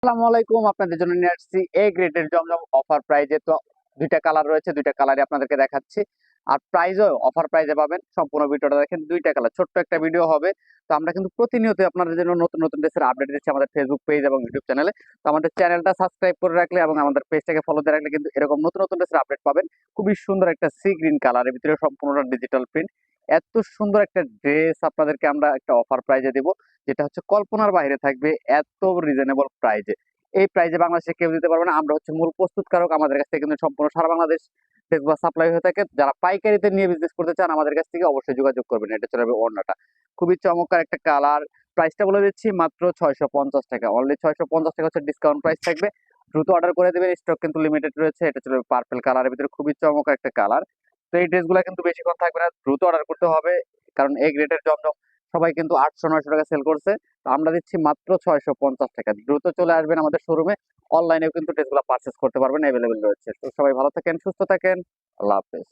আসসালামু আলাইকুম, আপনাদের জন্য নিয়ে আসছি এ গ্রেডের জমজম অফার প্রাইজে। তো দুইটা কালার রয়েছে, দুইটা কালারই আপনাদেরকে দেখাচ্ছি। আর প্রাইজও অফার প্রাইজে পাবেন। সম্পূর্ণ ভিডিওটা দেখেন, দুইটা কালার, ছোট্ট একটা ভিডিও হবে। তো আমরা কিন্তু প্রতিনিয়ত আপনাদের জন্য নতুন নতুন ড্রেসের আপডেট দিচ্ছি আমাদের ফেসবুক পেজ এবং ইউটিউব চ্যানেলে। তো আমাদের চ্যানেলটা সাবস্ক্রাইব করে রাখলে এবং আমাদের পেজটাকে ফলো দিয়ে রাখলে কিন্তু এরকম নতুন নতুন ড্রেসের আপডেট পাবেন। খুবই সুন্দর একটা সি গ্রিন কালারের ভিতরে সম্পূর্ণটা ডিজিটাল প্রিন্ট। এত সুন্দর একটা ড্রেস আপনাদেরকে আমরা একটা অফার প্রাইজে দেবো, যেটা হচ্ছে কল্পনার বাইরে থাকবে এত রিজনেবল প্রাইজে। এই প্রাইজে বাংলাদেশে কেউ দিতে পারবে না। আমরা হচ্ছে মূল প্রস্তুতকারক, আমাদের কাছ থেকে কিন্তু সম্পূর্ণ সারা বাংলাদেশ ড্রেস সাপ্লাই হয়ে থাকে। যারা পাইকারিতে নিয়ে বিজনেস করতে চান আমাদের কাছ থেকে অবশ্যই যোগাযোগ করবেন। এটা চলে ওড়নাটা, খুবই চমৎকার একটা কালার। প্রাইসটা বলে দিচ্ছি মাত্র 650 টাকা, অনলি 650 টাকা হচ্ছে ডিসকাউন্ট প্রাইস থাকবে। দ্রুত অর্ডার করে দেবেন, স্টক কিন্তু লিমিটেড রয়েছে। এটা চলে পার্পল কালারের ভিতরে, খুবই চমৎকার একটা কালার। তো এই ড্রেসগুলো কিন্তু বেশিক্ষণ থাকবে না, দ্রুত অর্ডার করতে হবে, কারণ এই গ্রেডের জমজম সবাই কিন্তু 800-900 টাকা সেল করছে। তো আমরা দিচ্ছি মাত্র 650 টাকা। দ্রুত চলে আসবেন আমাদের শোরুমে। অনলাইনেও কিন্তু ড্রেসগুলো পারচেস করতে পারবেন, অ্যাভেলেবেল রয়েছে। তো সবাই ভালো থাকেন, সুস্থ থাকেন, আল্লাহ হাফেজ।